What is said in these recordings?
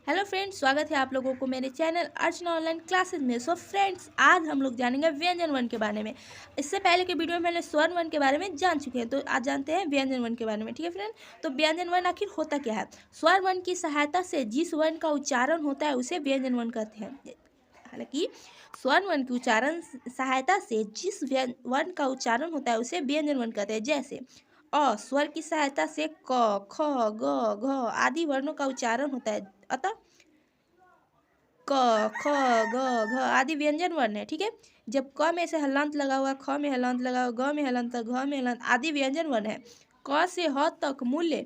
Hello friends, स्वागत है आप लोगों को मेरे चैनल अर्चना ऑनलाइन क्लासेस में। सो फ्रेंड्स, आज हम लोग जानेंगे व्यंजन वर्ण के बारे में। इससे पहले के वीडियो में मैंने स्वर्ण वर्ण के बारे में जान चुके हैं, तो आज जानते हैं व्यंजन वर्ण के बारे में। ठीक है फ्रेंड, तो व्यंजन वर्ण आखिर होता क्या है। स्वर्ण वर्ण की सहायता से जिस वर्ण का उच्चारण होता है उसे व्यंजन वर्ण कहते हैं। हालांकि स्वर्ण वर्ण की उच्चारण सहायता से जिस वर्ण का उच्चारण होता है उसे व्यंजन वर्ण कहते हैं। जैसे अ स्वर की सहायता से क, ख, ग, घ आदि वर्णों का उच्चारण होता है, अतः क, ख, ग, घ आदि व्यंजन वर्ण है। ठीक है, जब क में से हलंत लगा हुआ, ख में हलंत लगा हुआ, ग में हलंत, घ में हलंत आदि व्यंजन वर्ण है। क से ह तक मूल्य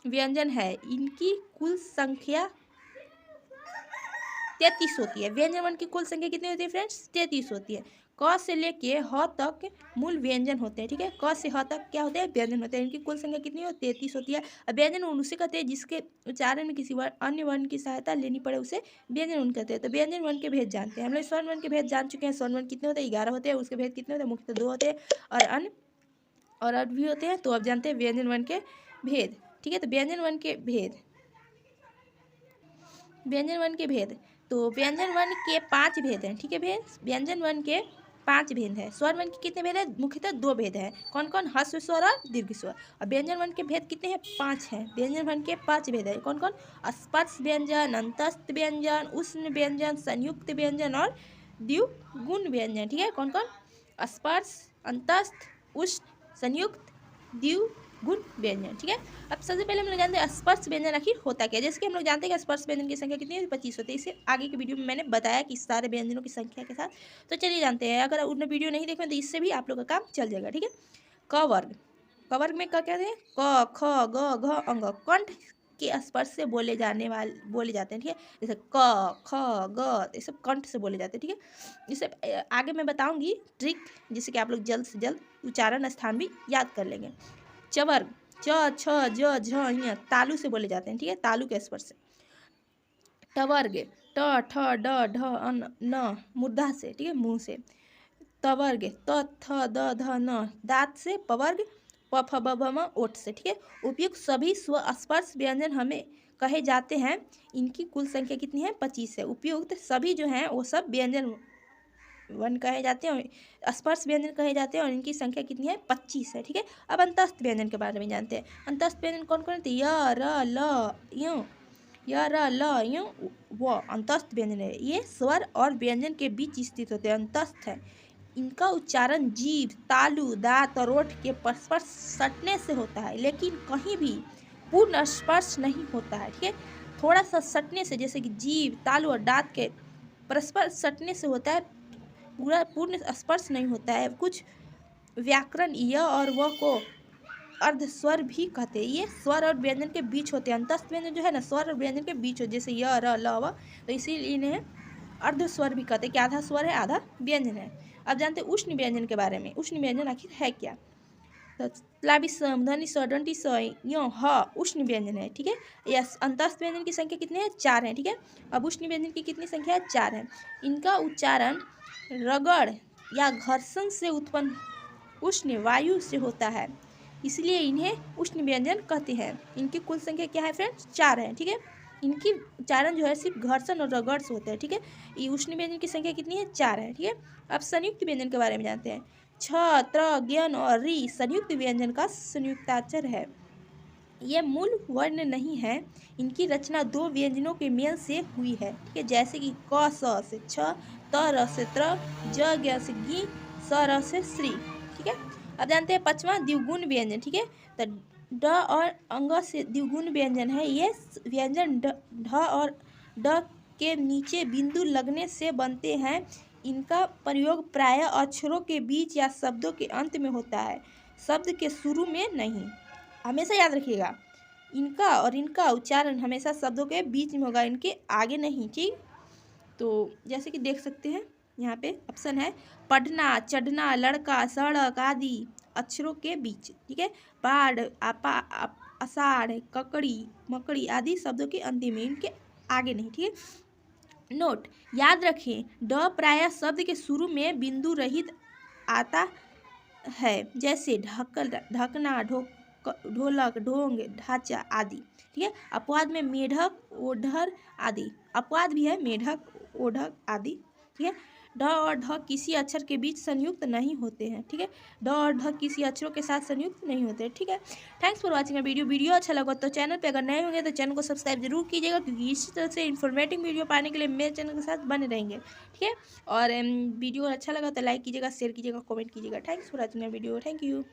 व्यंजन है। इनकी कुल संख्या 33 होती है। व्यंजन वर्ण की कुल संख्या कितनी होती है फ्रेंड्स? 33 होती है। क से लेके ह तक मूल व्यंजन होते हैं। ठीक है, क से ह तक क्या होते हैं? व्यंजन होते हैं। इनकी कुल संख्या कितनी होती है? 33 होती है। अब व्यंजन वर्ण उसे कहते हैं जिसके उच्चारण में किसी अन्य वर्ण की सहायता लेनी पड़े उसे व्यंजन वर्ण कहते हैं। तो व्यंजन वर्ण के भेद जानते हैं हम लोग। स्वर्ण वर्ण के भेद जान चुके हैं। स्वर्ण वर्ण कितने होते हैं? 11 होते हैं। उसके भेद कितने होते हैं? मुख्यतः 2 होते हैं और अन्य और अर्ध भी होते हैं। तो अब जानते हैं व्यंजन वर्ण के भेद। ठीक है, तो व्यंजन वर्ण के भेद, व्यंजन वर्ण के भेद, तो व्यंजन वर्ण के 5 भेद हैं। ठीक है, भेद व्यंजन वर्ण के 5 भेद हैं। स्वर वर्ण के कितने भेद है? मुख्यतः 2 भेद हैं। कौन कौन? ह्रस्व स्वर और दीर्घ स्वर। और व्यंजन वर्ण के भेद कितने हैं? 5 हैं। व्यंजन वर्ण के 5 भेद हैं। कौन कौन? स्पर्श व्यंजन, अंतस्थ व्यंजन, उष्ण व्यंजन, संयुक्त व्यंजन और द्विगुण व्यंजन। ठीक है, कौन कौन? स्पर्श, अंतस्थ, उष्ण, संयुक्त, द्विगुण व्यंजन। ठीक है, अब सबसे पहले हम लोग जानते हैं स्पर्श व्यंजन आखिर होता क्या है। जैसे कि हम लोग जानते हैं कि स्पर्श व्यंजन की संख्या कितनी है? 25 होती है। इससे आगे की वीडियो में मैंने बताया कि सारे व्यंजनों की संख्या के साथ। तो चलिए जानते हैं। अगर उन्हें वीडियो नहीं देखें तो इससे भी आप लोग का काम चल जाएगा। ठीक है, क वर्ग, क वर्ग में क्या कहते हैं? क, ख, ग, घ, अंग कंठ के स्पर्श से बोले जाते हैं। ठीक है, जैसे क, ख, ग ये सब कंठ से बोले जाते हैं। ठीक है, इसे आगे मैं बताऊंगी ट्रिक, जिससे कि आप लोग जल्द से जल्द उच्चारण स्थान भी याद कर लेंगे। चवर्ग, च, छ, ज, झ ञ तालु से बोले जाते हैं। ठीक है, तालु के स्पर्श से। टवर्ग, ट, ठ, ड, ढ, अन, न मूर्धा से। ठीक है, मुंह से। तवर्ग, त, थ, द, ध, न दांत से। पवर्ग, प, फ, ब, भ, म ओठ से। ठीक है, उपयुक्त सभी स्व स्पर्श व्यंजन हमें कहे जाते हैं। इनकी कुल संख्या कितनी है? 25 है। उपयुक्त सभी जो हैं वो सब व्यंजन वर्ण कहे जाते हैं और स्पर्श व्यंजन कहे जाते हैं और इनकी संख्या कितनी है? 25 है। ठीक है, अब अंतस्थ व्यंजन के बारे में जानते हैं। अंतस्थ व्यंजन कौन कौन होते हैं? य, र, ल, य, य, र, ल, य, व अंतस्थ व्यंजन है। ये स्वर और व्यंजन के बीच स्थित होते हैं, अंतस्थ है। इनका उच्चारण जीभ, तालु, दांत और ओठ के परस्पर सटने से होता है, लेकिन कहीं भी पूर्ण स्पर्श नहीं होता है। ठीक है, थोड़ा सा सटने से, जैसे कि जीभ, तालु और दांत के परस्पर सटने से होता है, पूरा पूर्ण स्पर्श नहीं होता है। कुछ व्याकरण य और व को अर्ध स्वर भी कहते हैं। ये स्वर और व्यंजन के बीच होते हैं। अंतस्थ व्यंजन जो है ना, स्वर और व्यंजन के बीच हो, जैसे य, र, ल, व, तो इसीलिए इन्हें अर्ध स्वर भी कहते हैं कि आधा स्वर है आधा व्यंजन है। अब जानते हैं उष्ण व्यंजन के बारे में। उष्ण व्यंजन आखिर है क्या? तो लाभी सम, ध्वनि स, दंती स, य, ह उष्ण व्यंजन है। ठीक है, यस। अंतस्थ व्यंजन की संख्या कितनी है? 4 है। ठीक है, अब उष्ण व्यंजन की कितनी संख्या है? 4 है। इनका उच्चारण रगड़ या घर्षण से उत्पन्न उष्ण वायु से होता है, इसलिए इन्हें उष्ण व्यंजन कहते हैं। इनकी कुल संख्या क्या है फ्रेंड्स? 4 है। ठीक है, इनकी उच्चारण जो है सिर्फ घर्षण और रगड़ से होता है। ठीक है, ये उष्ण व्यंजन की संख्या कितनी है? 4 है। ठीक है, अब संयुक्त व्यंजन के बारे में जानते हैं। छ, त्र, ज्ञ और रि संयुक्त व्यंजन का संयुक्ताक्षर है। ये मूल वर्ण नहीं है। इनकी रचना 2 व्यंजनों के मेल से हुई है। ठीक है, जैसे कि क स से छ, त र से त्र, ज ज्ञ से गी, स र से श्री। ठीक है, अब जानते हैं पांचवा द्विगुण व्यंजन। ठीक है, तो ड और अंग से द्विगुण व्यंजन है। ये व्यंजन ढ और ड के नीचे बिंदु लगने से बनते हैं। इनका प्रयोग प्रायः अक्षरों के बीच या शब्दों के अंत में होता है, शब्द के शुरू में नहीं। हमेशा याद रखिएगा, इनका और इनका उच्चारण हमेशा शब्दों के बीच में होगा, इनके आगे नहीं। ठीक, तो जैसे कि देख सकते हैं यहाँ पे ऑप्शन है पढ़ना, चढ़ना, लड़का, सड़क आदि अक्षरों के बीच। ठीक है, बाढ़, आपा, अषाढ़, ककड़ी, मकड़ी आदि शब्दों के अंतिम में, इनके आगे नहीं। ठीक है, नोट याद रखें, ड प्रायः शब्द के शुरू में बिंदु रहित आता है, जैसे ढकना, ढोलक, ढोंग, ढांचा आदि। ठीक है। अपवाद में मेढक, ओढ़र आदि। अपवाद भी है मेढक, ओढ़क आदि। ठीक है। ढ और ढ किसी अक्षर के बीच संयुक्त नहीं होते हैं। ठीक है। ढ और ढ किसी अक्षरों के साथ संयुक्त नहीं होते हैं। ठीक है। थैंक्स फॉर वॉचिंग वीडियो अच्छा लगा तो चैनल पे अगर नए होंगे तो चैनल को सब्सक्राइब जरूर कीजिएगा, क्योंकि इसी तरह से इन्फॉर्मेटिव वीडियो पाने के लिए मेरे चैनल के साथ बने रहेंगे। ठीक है। और वीडियो अच्छा लगा तो लाइक कीजिएगा, शेयर कीजिएगा, कमेंट कीजिएगा। Thanks for watching video. Thank you.